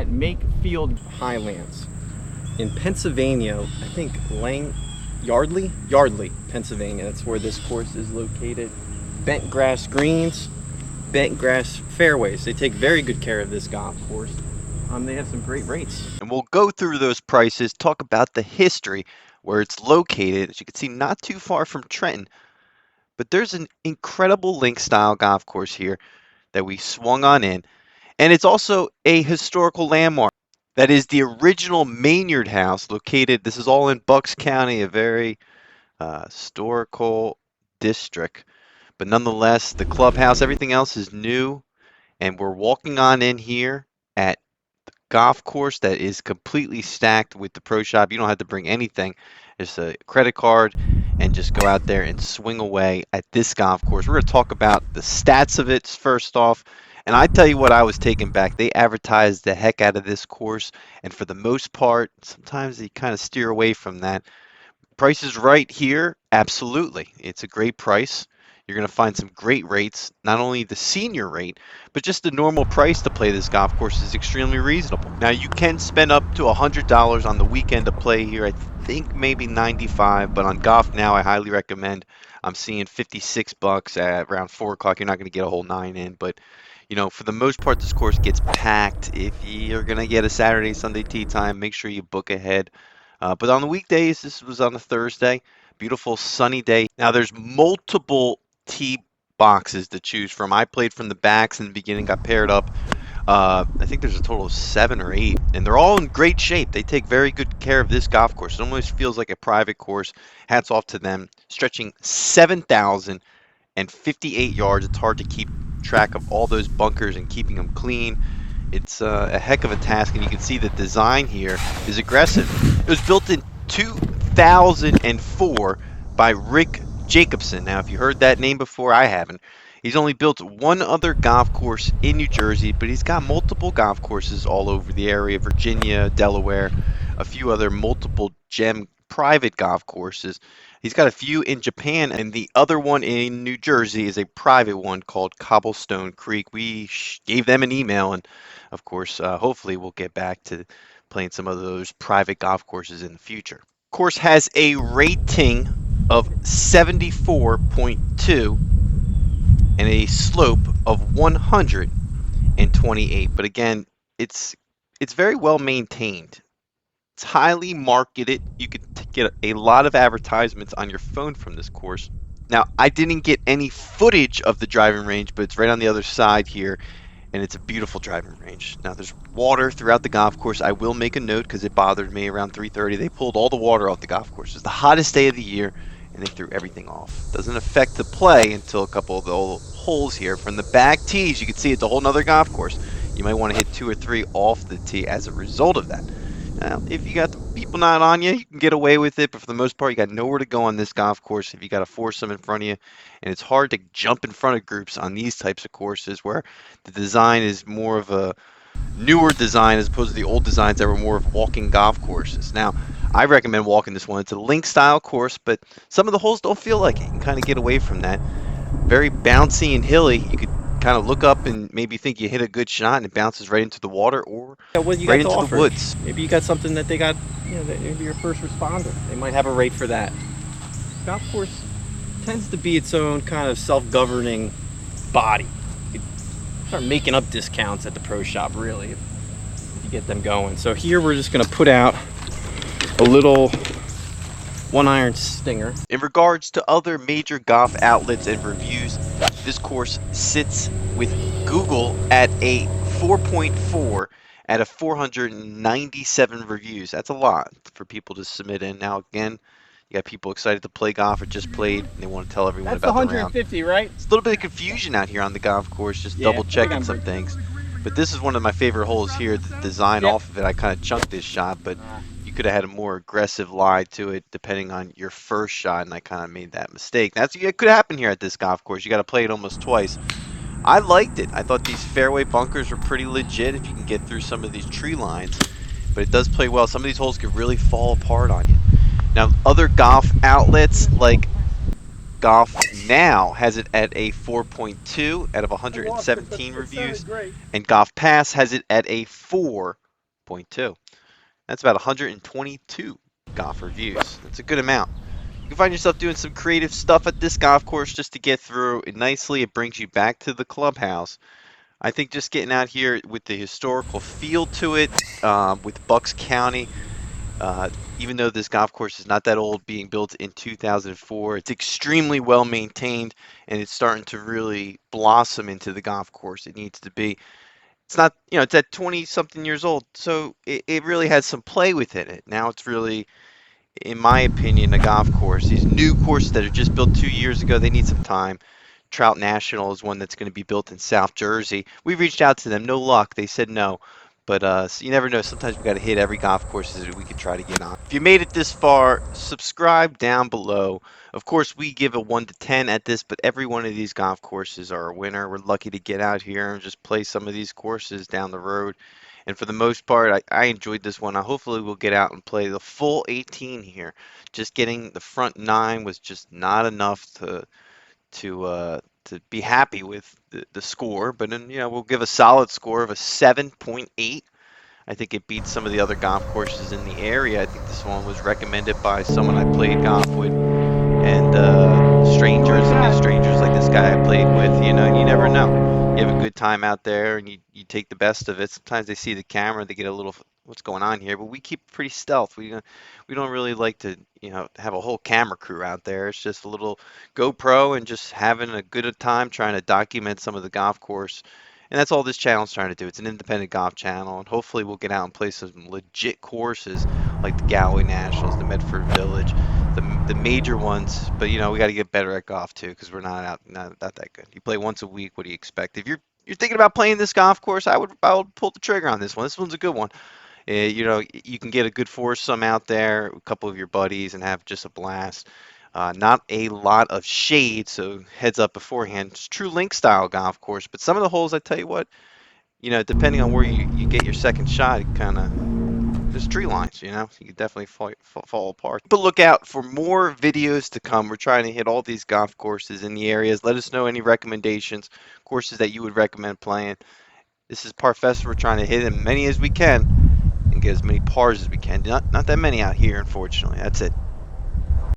at Makefield Highlands in Pennsylvania. I think Yardley, Pennsylvania. That's where this course is located. Bent grass greens, bent grass fairways. They take very good care of this golf course. They have some great rates. And we'll go through those prices, talk about the history, where it's located. As you can see, not too far from Trenton. But there's an incredible link style golf course here that we swung on in. And it's also a historical landmark. That is the original Manor House located, this is all in Bucks County, a very historical district. But nonetheless, the clubhouse, everything else is new. And we're walking on in here at the golf course that is completely stacked with the pro shop. You don't have to bring anything, just a credit card, and just go out there and swing away at this golf course. We're going to talk about the stats of it first off. And I tell you what, I was taken back. They advertised the heck out of this course. And for the most part, sometimes they kind of steer away from that. Price is right here. Absolutely. It's a great price. You're going to find some great rates. Not only the senior rate, but just the normal price to play this golf course is extremely reasonable. Now, you can spend up to $100 on the weekend to play here. I think maybe $95, but on Golf Now, I highly recommend. I'm seeing $56 at around 4 o'clock. You're not going to get a whole 9 in, but you know, for the most part, this course gets packed. If you're going to get a Saturday, Sunday tee time, make sure you book ahead. But on the weekdays, this was on a Thursday. Beautiful sunny day. Now, there's multiple tee boxes to choose from. I played from the backs in the beginning, got paired up. I think there's a total of 7 or 8, and they're all in great shape. They take very good care of this golf course. It almost feels like a private course. Hats off to them. Stretching 7,058 yards. It's hard to keep track of all those bunkers and keeping them clean. It's a heck of a task, and you can see the design here is aggressive. It was built in 2004 by Rick Jacobson. Now, if you heard that name before, I haven't. He's only built one other golf course in New Jersey, but he's got multiple golf courses all over the area, Virginia, Delaware, a few other multiple gem private golf courses. He's got a few in Japan, and the other one in New Jersey is a private one called Cobblestone Creek. We gave them an email, and of course, hopefully we'll get back to playing some of those private golf courses in the future. Course has a rating of 74.2 and a slope of 128. But again, it's very well maintained. It's highly marketed. You could get a lot of advertisements on your phone from this course. Now, I didn't get any footage of the driving range, but it's right on the other side here, and it's a beautiful driving range. Now, there's water throughout the golf course. I will make a note because it bothered me around 3:30. They pulled all the water off the golf course. It's the hottest day of the year, and they threw everything off. Doesn't affect the play until a couple of the holes here. From the back tees, you can see it's a whole nother golf course. You might want to hit 2 or 3 off the tee as a result of that. Now, if you got the people not on you, you can get away with it, but for the most part, you got nowhere to go on this golf course if you got a foursome in front of you, and it's hard to jump in front of groups on these types of courses where the design is more of a newer design as opposed to the old designs that were more of walking golf courses. Now, I recommend walking this one. It's a link style course, but some of the holes don't feel like it. You can kind of get away from that. Very bouncy and hilly. You could kind of look up and maybe think you hit a good shot and it bounces right into the water or right into the woods. Maybe you got something that they got, you know, maybe your first responder. They might have a rate for that. Golf course tends to be its own kind of self-governing body. You could start making up discounts at the pro shop, really, if you get them going. So here we're just going to put out a little 1-iron stinger. In regards to other major golf outlets and reviews, this course sits with Google at a 4.4 out of 497 reviews. That's a lot for people to submit in. Now, again, you got people excited to play golf or just played, and they want to tell everyone about the round. That's 150, right? It's a little bit of confusion out here on the golf course, just double checking some things. But this is one of my favorite holes here. The design off of it, I kind of chunked this shot, but you could have had a more aggressive lie to it depending on your first shot, and I kind of made that mistake. It could happen here at this golf course. You got to play it almost twice. I liked it. I thought these fairway bunkers were pretty legit if you can get through some of these tree lines, but it does play well. Some of these holes could really fall apart on you. Now, other golf outlets like Golf Now has it at a 4.2 out of 117 reviews, and Golf Pass has it at a 4 4.2. That's about 122 golf reviews. That's a good amount. You can find yourself doing some creative stuff at this golf course just to get through it nicely. It brings you back to the clubhouse. I think just getting out here with the historical feel to it, with Bucks County, even though this golf course is not that old, being built in 2004, it's extremely well maintained and it's starting to really blossom into the golf course it needs to be. It's not, it's at 20 something years old, so it really has some play within it. Now it's really, in my opinion, a golf course. These new courses that are just built 2 years ago, they need some time. Trout National is one that's going to be built in South Jersey. We reached out to them, no luck. They said no. But so you never know. Sometimes we got to hit every golf course that we could try to get on. If you made it this far, subscribe down below. Of course, we give a 1 to 10 at this, but every one of these golf courses are a winner. We're lucky to get out here and just play some of these courses down the road. And for the most part, I enjoyed this one. Hopefully we'll get out and play the full 18 here. Just getting the front 9 was just not enough to be happy with the score. But then, we'll give a solid score of a 7.8. I think it beats some of the other golf courses in the area. I think this one was recommended by someone I played golf with, and strangers. I mean, strangers like this guy I played with. You never know. You have a good time out there, and you take the best of it. Sometimes they see the camera, they get a little, what's going on here? But we keep pretty stealth. We don't really like to have a whole camera crew out there. It's just a little GoPro and just having a good time trying to document some of the golf course. And that's all this channel's trying to do. It's an independent golf channel, and hopefully we'll get out and play some legit courses like the Galway Nationals, the Medford Village, the major ones. But we got to get better at golf too, because we're not that good. You play once a week. What do you expect? If you're thinking about playing this golf course, I would pull the trigger on this one. This one's a good one. You can get a good foursome out there, a couple of your buddies, and have just a blast. Not a lot of shade, so heads up beforehand. It's true link style golf course, but some of the holes, I tell you what, depending on where you get your second shot, it kind of, there's tree lines, you could definitely fall apart. But look out for more videos to come. We're trying to hit all these golf courses in the areas. Let us know any recommendations, courses that you would recommend playing. This is Parfessor. We're trying to hit as many as we can and get as many pars as we can. Not that many out here, unfortunately. That's it.